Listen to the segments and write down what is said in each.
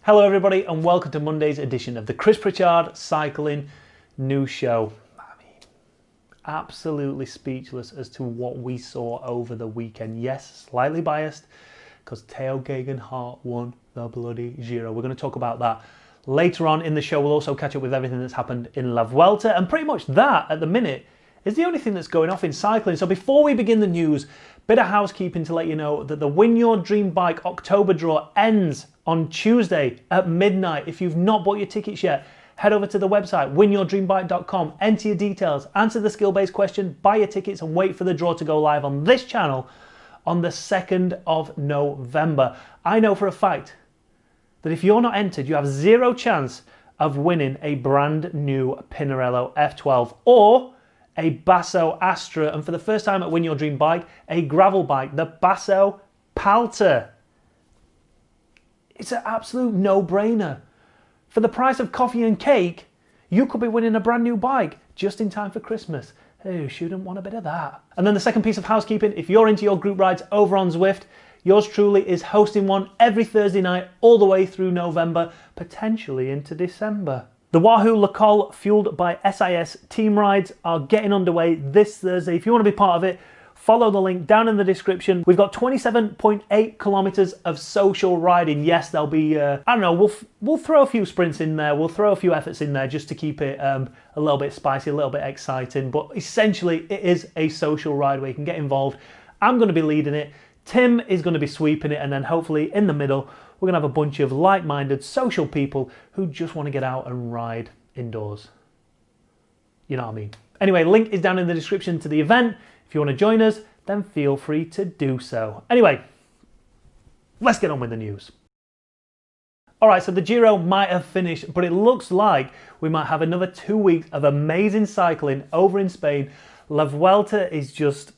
Hello everybody and welcome to Monday's edition of the Chris Pritchard Cycling News Show. I mean, absolutely speechless as to what we saw over the weekend. Yes, slightly biased because Tao Geoghegan Hart won the bloody Giro. We're going to talk about that later on in the show. We'll also catch up with everything that's happened in La Vuelta, and pretty much that at the minute is the only thing that's going off in cycling. So before we begin the news, bit of housekeeping to let you know that the Win Your Dream Bike October draw ends on Tuesday at midnight. If you've not bought your tickets yet, head over to the website winyourdreambike.com, enter your details, answer the skill-based question, buy your tickets and wait for the draw to go live on this channel on the 2nd of November. I know for a fact that if you're not entered, you have zero chance of winning a brand new Pinarello F12 or a Basso Astra, and for the first time at Win Your Dream Bike, a gravel bike, the Basso Palter. It's an absolute no-brainer. For the price of coffee and cake, you could be winning a brand new bike just in time for Christmas. Who shouldn't want a bit of that? And then the second piece of housekeeping, if you're into your group rides over on Zwift, yours truly is hosting one every Thursday night all the way through November, potentially into December. The Wahoo Le Col, fueled by SIS team rides, are getting underway this Thursday. If you want to be part of it, follow the link down in the description. We've got 27.8 kilometers of social riding. Yes, there'll be, I don't know, we'll throw a few sprints in there. We'll throw a few efforts in there just to keep it a little bit spicy, a little bit exciting. But essentially, it is a social ride where you can get involved. I'm going to be leading it. Tim is going to be sweeping it. And then hopefully in the middle, we're going to have a bunch of like-minded social people who just want to get out and ride indoors. You know what I mean? Anyway, link is down in the description to the event. If you want to join us, then feel free to do so. Anyway, let's get on with the news. All right, so the Giro might have finished, but it looks like we might have another 2 weeks of amazing cycling over in Spain. La Vuelta is just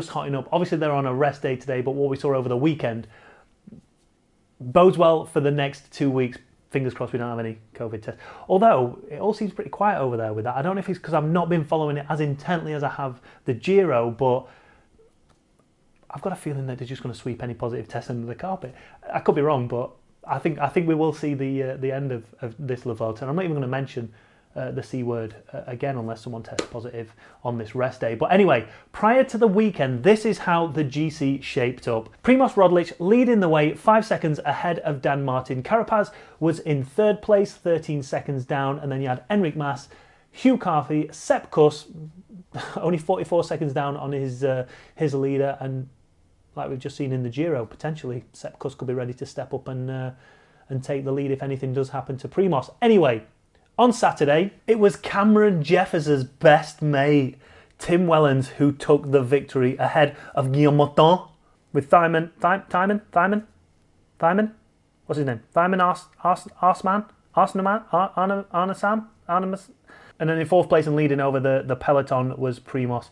hotting up. Obviously, they're on a rest day today, but what we saw over the weekend bodes well for the next 2 weeks. Fingers crossed we don't have any COVID tests. Although, it all seems pretty quiet over there with that. I don't know if it's because I've not been following it as intently as I have the Giro, but I've got a feeling that they're just going to sweep any positive tests under the carpet. I could be wrong, but I think we will see the end of this La Vuelta. And I'm not even going to mention the C word again unless someone tests positive on this rest day. But anyway, prior to the weekend, this is how the GC shaped up. Primož Roglič leading the way 5 seconds ahead of Dan Martin. Carapaz was in third place, 13 seconds down, and then you had Enric Mas, Hugh Carthy, Sepp Kuss, only 44 seconds down on his leader, and like we've just seen in the Giro, potentially Sepp Kuss could be ready to step up and take the lead if anything does happen to Primož. Anyway, on Saturday, it was Cameron Jeffers' best mate, Tim Wellens, who took the victory ahead of Guillaume Mouton with Thymen? What's his name? Thymen Arnasam? And then in fourth place and leading over the peloton was Primož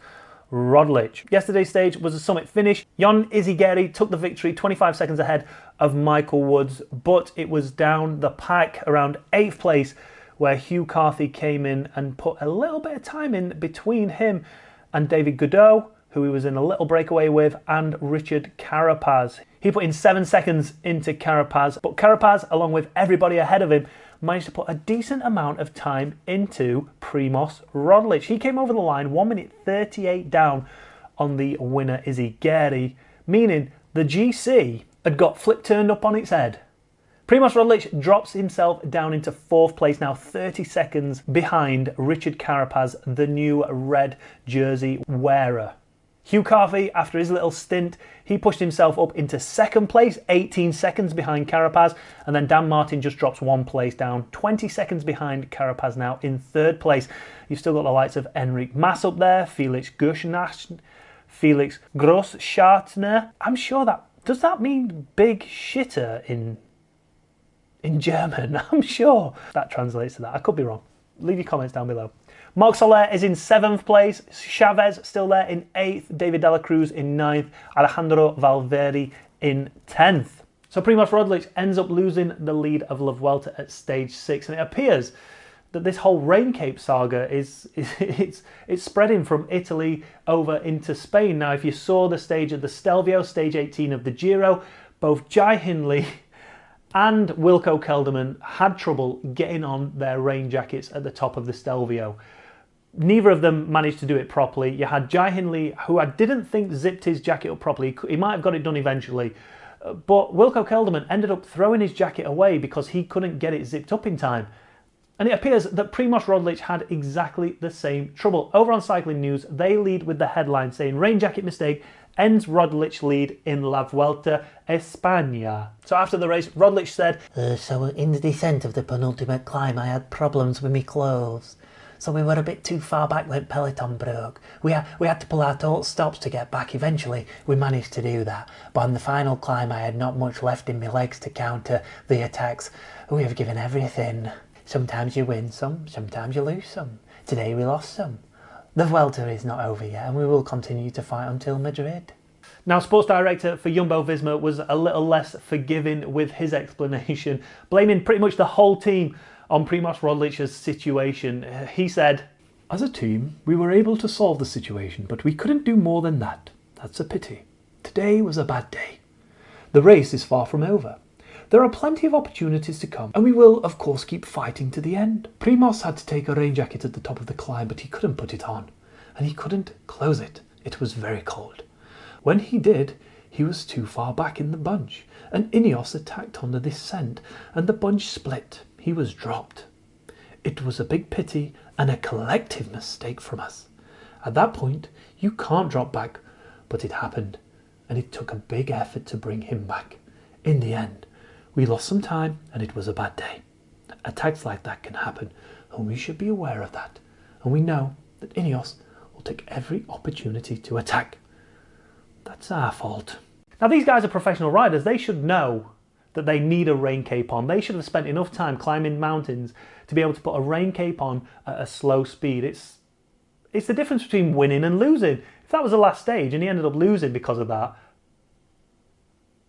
Roglič. Yesterday's stage was a summit finish. Jon Izagirre took the victory 25 seconds ahead of Michael Woods, but it was down the pack around 8th place where Hugh Carthy came in and put a little bit of time in between him and David Godot, who he was in a little breakaway with, and Richard Carapaz. He put in 7 seconds into Carapaz, but Carapaz, along with everybody ahead of him, managed to put a decent amount of time into Primož Roglič. He came over the line 1 minute 38 down on the winner Izagirre, meaning the GC had got turned up on its head. Primož Roglič drops himself down into 4th place, now 30 seconds behind Richard Carapaz, the new red jersey wearer. Hugh Carthy, after his little stint, he pushed himself up into 2nd place, 18 seconds behind Carapaz, and then Dan Martin just drops 1 place down, 20 seconds behind Carapaz now in 3rd place. You've still got the likes of Enric Mas up there, Felix Grossschartner. I'm sure does that mean big shitter in German? I'm sure that translates to that. I could be wrong. Leave your comments down below. Marc Soler is in 7th place. Chavez still there in 8th. David Dela Cruz in 9th. Alejandro Valverde in 10th. So Primož Roglič ends up losing the lead of La Vuelta at stage 6. And it appears that this whole Rain Cape saga is spreading from Italy over into Spain. Now, if you saw the stage at the Stelvio, stage 18 of the Giro, both Jai Hindley and Wilco Kelderman had trouble getting on their rain jackets at the top of the Stelvio. Neither of them managed to do it properly. You had Jai Hindley, who I didn't think zipped his jacket up properly. He might have got it done eventually, but Wilco Kelderman ended up throwing his jacket away because he couldn't get it zipped up in time. And it appears that Primož Roglič had exactly the same trouble. Over on Cycling News, they lead with the headline saying, "Rain jacket mistake ends Roglič lead in La Vuelta España." So after the race, Roglič said, So in the descent of the penultimate climb, I had problems with my clothes. So we were a bit too far back when peloton broke. We had to pull our total stops to get back. Eventually, we managed to do that. But on the final climb, I had not much left in my legs to counter the attacks. We have given everything. Sometimes you win some, sometimes you lose some. Today we lost some. The Vuelta is not over yet, and we will continue to fight until Madrid. Now, sports director for Jumbo-Visma was a little less forgiving with his explanation, blaming pretty much the whole team on Primož Roglic's situation. He said, "As a team, we were able to solve the situation, but we couldn't do more than that. That's a pity. Today was a bad day. The race is far from over. There are plenty of opportunities to come, and we will, of course, keep fighting to the end." Primož had to take a rain jacket at the top of the climb, but he couldn't put it on, and he couldn't close it. It was very cold. When he did, he was too far back in the bunch, and Ineos attacked on the descent, and the bunch split. He was dropped. It was a big pity and a collective mistake from us. At that point, you can't drop back, but it happened, and it took a big effort to bring him back. In the end, we lost some time, and it was a bad day. Attacks like that can happen, and we should be aware of that. And we know that Ineos will take every opportunity to attack. That's our fault. now these guys are professional riders. They should know that they need a rain cape on. They should have spent enough time climbing mountains to be able to put a rain cape on at a slow speed. It's the difference between winning and losing. If that was the last stage and he ended up losing because of that,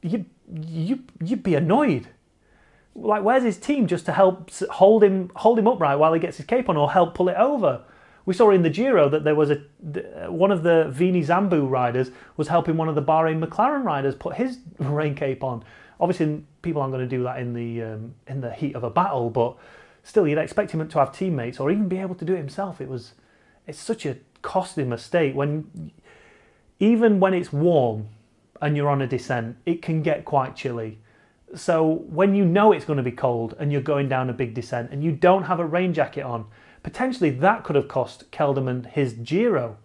you'd be annoyed. Like, where's his team just to help hold him upright while he gets his cape on, or help pull it over? We saw in the Giro that there was one of the Vini Zambu riders was helping one of the Bahrain McLaren riders put his rain cape on. Obviously, people aren't going to do that in the heat of a battle, but still, you'd expect him to have teammates or even be able to do it himself. It's such a costly mistake even when it's warm and you're on a descent, it can get quite chilly. So when you know it's going to be cold and you're going down a big descent and you don't have a rain jacket on, potentially that could have cost Kelderman his Giro.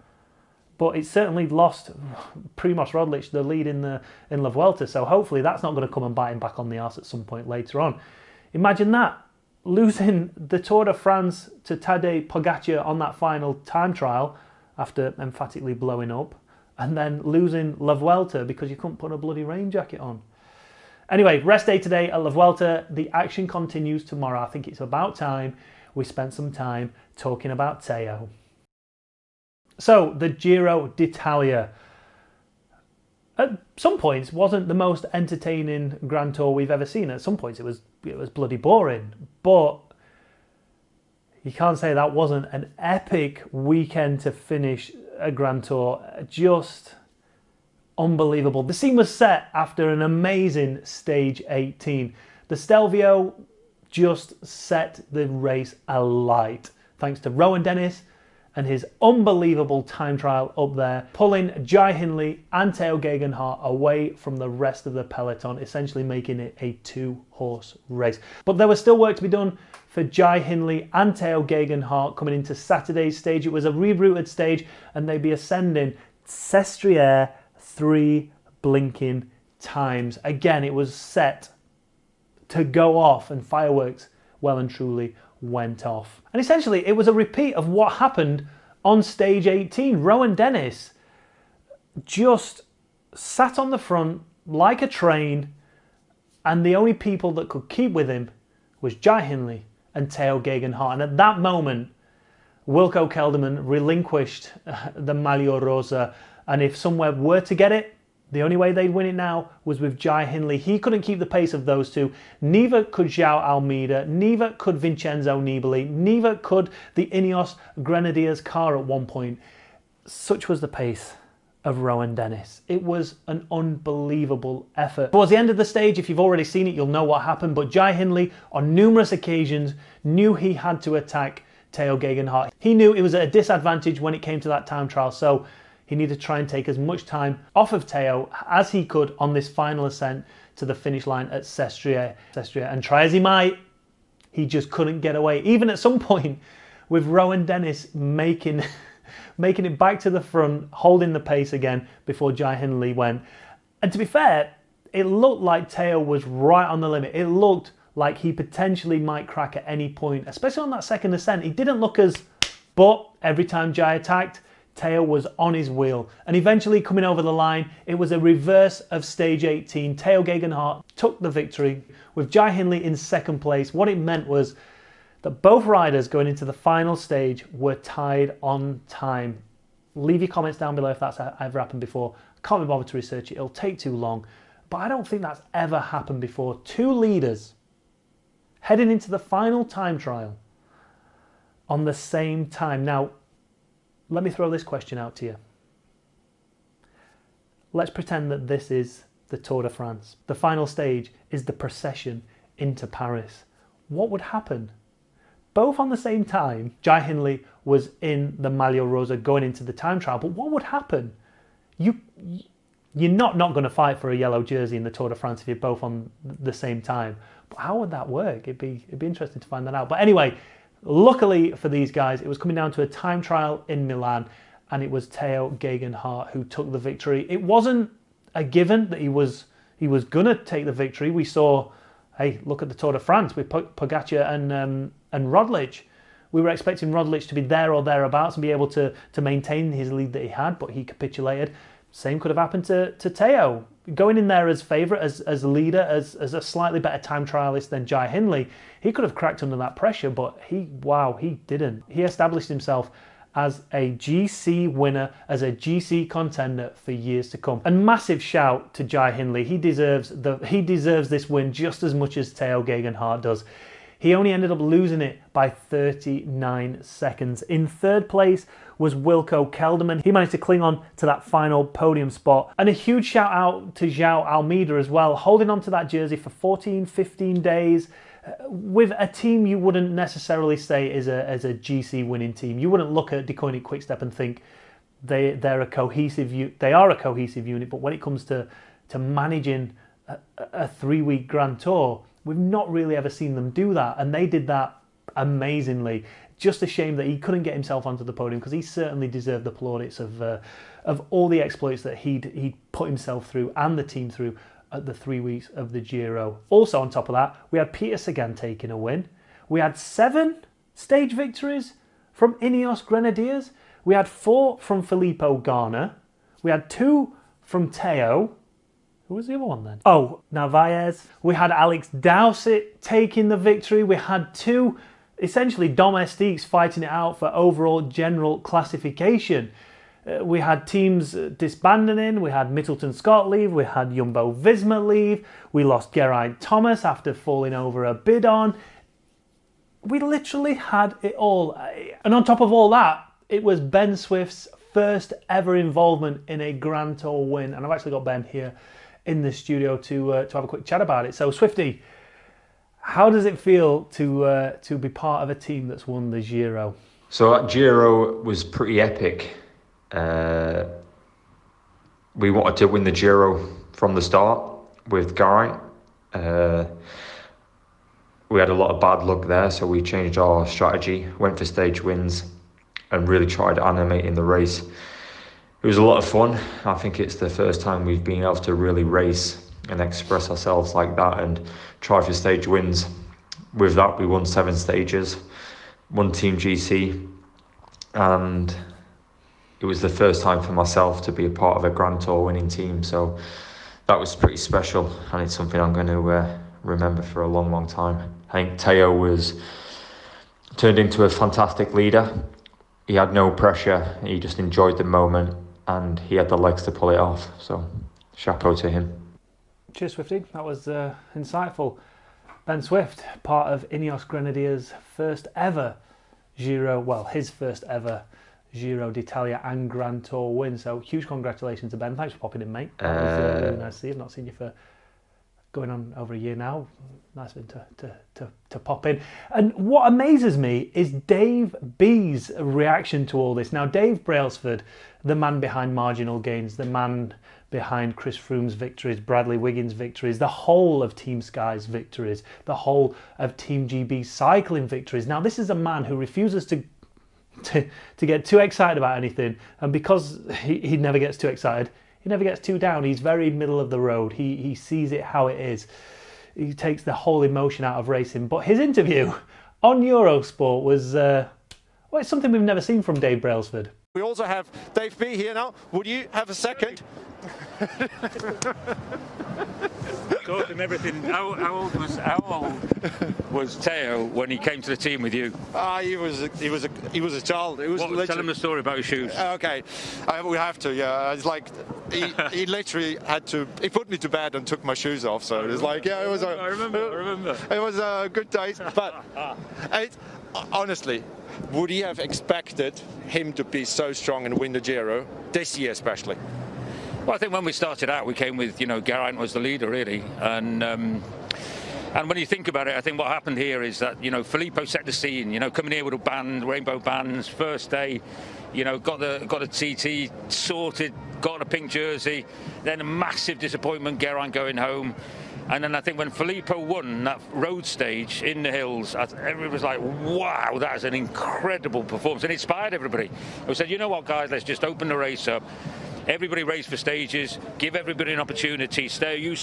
But it certainly lost Primož Roglič the lead in La Vuelta, so hopefully that's not going to come and bite him back on the arse at some point later on. Imagine that, losing the Tour de France to Tadej Pogačar on that final time trial after emphatically blowing up, and then losing La Vuelta because you couldn't put a bloody rain jacket on. Anyway, rest day today at La Vuelta. The action continues tomorrow. I think it's about time we spent some time talking about Teo. So, the Giro d'Italia, at some points, wasn't the most entertaining Grand Tour we've ever seen. At some points, it was bloody boring. But you can't say that wasn't an epic weekend to finish a Grand Tour. Just unbelievable. The scene was set after an amazing stage 18. The Stelvio just set the race alight, thanks to Rowan Dennis and his unbelievable time trial up there, pulling Jai Hindley and Teo Gegenhardt away from the rest of the peloton, essentially making it a two-horse race. But there was still work to be done for Jai Hindley and Teo Gegenhardt coming into Saturday's stage. It was a rerouted stage, and they'd be ascending Sestriere 3 blinking times. Again, it was set to go off, and fireworks well and truly went off. And essentially, it was a repeat of what happened on stage 18. Rowan Dennis just sat on the front like a train, and the only people that could keep with him was Jai Hindley and Teo Gegenhardt. And at that moment, Wilco Kelderman relinquished the Maglio Rosa, and if Sunweb were to get it, the only way they'd win it now was with Jai Hindley. He couldn't keep the pace of those two. Neither could João Almeida. Neither could Vincenzo Nibali. Neither could the Ineos Grenadiers car at one point. Such was the pace of Rowan Dennis. It was an unbelievable effort. Towards the end of the stage, if you've already seen it, you'll know what happened, but Jai Hindley on numerous occasions knew he had to attack Theo Gegenhardt. He knew it was at a disadvantage when it came to that time trial, so he needed to try and take as much time off of Theo as he could on this final ascent to the finish line at Sestriere. And try as he might, he just couldn't get away. Even at some point with Rowan Dennis making it back to the front, holding the pace again before Jai Hindley went. And to be fair, it looked like Theo was right on the limit. It looked like he potentially might crack at any point, especially on that second ascent. He didn't look as... But every time Jai attacked, Theo was on his wheel. And eventually coming over the line, it was a reverse of stage 18. Theo Gegenhardt took the victory with Jai Hindley in second place. What it meant was that both riders going into the final stage were tied on time. Leave your comments down below if that's ever happened before. I can't be bothered to research it. It'll take too long. But I don't think that's ever happened before. Two leaders heading into the final time trial on the same time. Now, let me throw this question out to you. Let's pretend that this is the Tour de France. The final stage is the procession into Paris. What would happen? Both on the same time, Jai Hindley was in the Maillot Rosa going into the time trial, but what would happen? You're not going to fight for a yellow jersey in the Tour de France if you're both on the same time. But how would that work? It'd be interesting to find that out. But anyway, luckily for these guys, it was coming down to a time trial in Milan, and it was Theo Gegenhardt who took the victory. It wasn't a given that he was going to take the victory. We saw, hey, look at the Tour de France with Pogacar and Roglic. We were expecting Roglic to be there or thereabouts and be able to maintain his lead that he had, but he capitulated. Same could have happened to Theo. Going in there as favourite, as leader, as a slightly better time trialist than Jai Hindley, he could have cracked under that pressure, but he didn't. He established himself as a GC winner, as a GC contender for years to come. And massive shout to Jai Hindley. He deserves this win just as much as Theo Gegenhardt does. He only ended up losing it by 39 seconds. In third place was Wilco Kelderman. He managed to cling on to that final podium spot. And a huge shout out to João Almeida as well, holding on to that jersey for 14, 15 days with a team you wouldn't necessarily say is a GC winning team. You wouldn't look at Deceuninck Quickstep and think they're a cohesive unit. They are a cohesive unit, but when it comes to managing a 3-week Grand Tour, we've not really ever seen them do that, and they did that amazingly. Just a shame that he couldn't get himself onto the podium, because he certainly deserved the plaudits of all the exploits that he'd put himself through and the team through at the 3 weeks of the Giro. Also on top of that, we had Peter Sagan taking a win. We had 7 stage victories from Ineos Grenadiers. We had 4 from Filippo Ganna. We had 2 from Theo. Who was the other one then? Oh, Narvaez. We had Alex Dowsett taking the victory. We had 2 essentially domestiques fighting it out for overall general classification. We had teams disbanding. We had Middleton Scott leave. We had Jumbo Visma leave. We lost Geraint Thomas after falling over a bidon. We literally had it all. And on top of all that, it was Ben Swift's first ever involvement in a Grand Tour win. And I've actually got Ben here in the studio to have a quick chat about it. So Swifty, how does it feel to be part of a team that's won the Giro? So that Giro was pretty epic. We wanted to win the Giro from the start with Geraint. We had a lot of bad luck there, so we changed our strategy, went for stage wins, and really tried animating the race. It was a lot of fun. I think it's the first time we've been able to really race and express ourselves like that and try for stage wins. With that, we won 7 stages, won Team GC, and it was the first time for myself to be a part of a Grand Tour winning team. So that was pretty special, and it's something I'm going to remember for a long, long time. I think Theo turned into a fantastic leader. He had no pressure. He just enjoyed the moment, and he had the legs to pull it off. So chapeau to him. Cheers, Swifty. That was insightful. Ben Swift, part of Ineos Grenadiers' first ever Giro, well, his first ever Giro d'Italia and Grand Tour win. So huge congratulations to Ben. Thanks for popping in, mate. That was really nice to see you. I've not seen you for going on over a year now. Nice of him to pop in. And what amazes me is Dave B's reaction to all this. Now, Dave Brailsford, the man behind Marginal Gains, the man behind Chris Froome's victories, Bradley Wiggins' victories, the whole of Team Sky's victories, the whole of Team GB's cycling victories. Now, this is a man who refuses to get too excited about anything, and because he never gets too excited, he never gets too down. He's very middle of the road. He sees it how it is. He takes the whole emotion out of racing. But his interview on Eurosport was it's something we've never seen from Dave Brailsford. We also have Dave B here now. Would you have a second? Taught him everything. How old was Teo when he came to the team with you? He was a child. It was Tell him the story about his shoes. Okay, we have to. Yeah, it's like he literally had to. He put me to bed and took my shoes off. So it was like, yeah, it was. I remember. It was a good day, but honestly, would he have expected him to be so strong and win the Giro this year, especially? Well, I think when we started out, we came with, Geraint was the leader, really. And when you think about it, I think what happened here is that, Filippo set the scene, coming here with a band, rainbow bands, first day, got a TT sorted, got a pink jersey, then a massive disappointment, Geraint going home. And then I think when Filippo won that road stage in the hills, everybody was like, wow, that is an incredible performance. And it inspired everybody. We said, you know what, guys, let's just open the race up. Everybody race for stages, give everybody an opportunity. You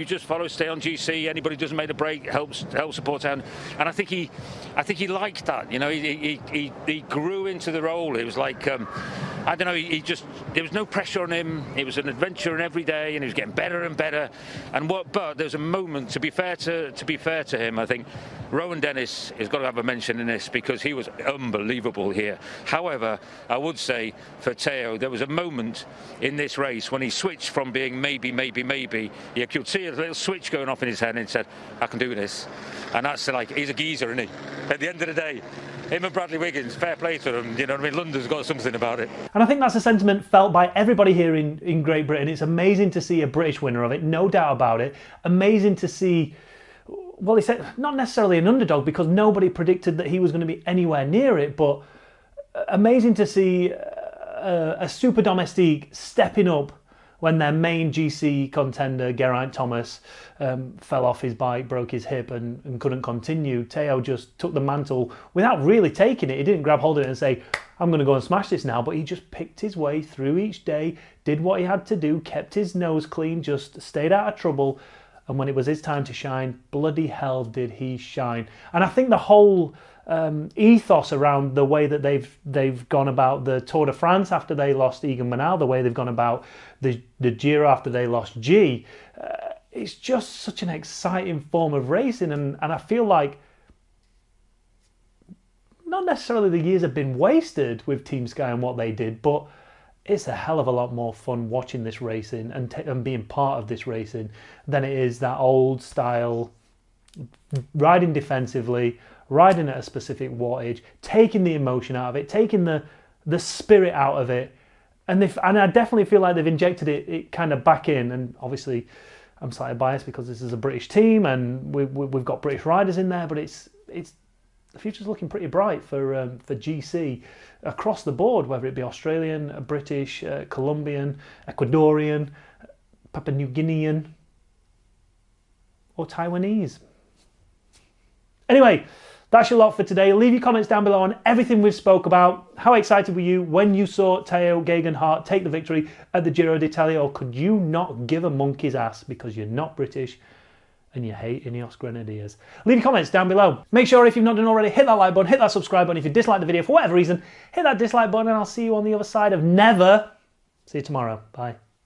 just follow, stay on GC. Anybody who doesn't make a break, help support down. And I think he liked that. He grew into the role. It was like I don't know. There was no pressure on him. It was an adventure in every day, and he was getting better and better. But there was a moment. To be fair to him, I think Rowan Dennis has got to have a mention in this because he was unbelievable here. However, I would say for Teo, there was a moment in this race when he switched from being maybe. You could see a little switch going off in his head, and he said, "I can do this." And that's like, he's a geezer, isn't he? At the end of the day, him and Bradley Wiggins, fair play to them. You know what I mean? London's got something about it. And I think that's a sentiment felt by everybody here in Great Britain. It's amazing to see a British winner of it, no doubt about it. Amazing to see, well, he said not necessarily an underdog because nobody predicted that he was going to be anywhere near it, but amazing to see a super domestique stepping up when their main GC contender, Geraint Thomas, fell off his bike, broke his hip and couldn't continue. Teo just took the mantle without really taking it. He didn't grab hold of it and say, I'm going to go and smash this now, but he just picked his way through each day, did what he had to do, kept his nose clean, just stayed out of trouble. And when it was his time to shine, bloody hell did he shine. And I think the whole ethos around the way that they've gone about the Tour de France after they lost Egan Bernal, the way they've gone about the Giro after they lost G, it's just such an exciting form of racing. And I feel like not necessarily the years have been wasted with Team Sky and what they did, but it's a hell of a lot more fun watching this racing and being part of this racing than it is that old style riding defensively, riding at a specific wattage, taking the emotion out of it, taking the spirit out of it. And I definitely feel like they've injected it kind of back in. And obviously I'm slightly biased because this is a British team and we've got British riders in there, but it's the future's looking pretty bright for GC across the board, whether it be Australian, British, Colombian, Ecuadorian, Papua New Guinean, or Taiwanese. Anyway, that's your lot for today. Leave your comments down below on everything we've spoke about. How excited were you when you saw Teo Geoghegan Hart take the victory at the Giro d'Italia, or could you not give a monkey's ass because you're not British and you hate Ineos Grenadiers? Leave your comments down below. Make sure, if you've not done already, hit that like button, hit that subscribe button. If you dislike the video for whatever reason, hit that dislike button, and I'll see you on the other side of never. See you tomorrow. Bye.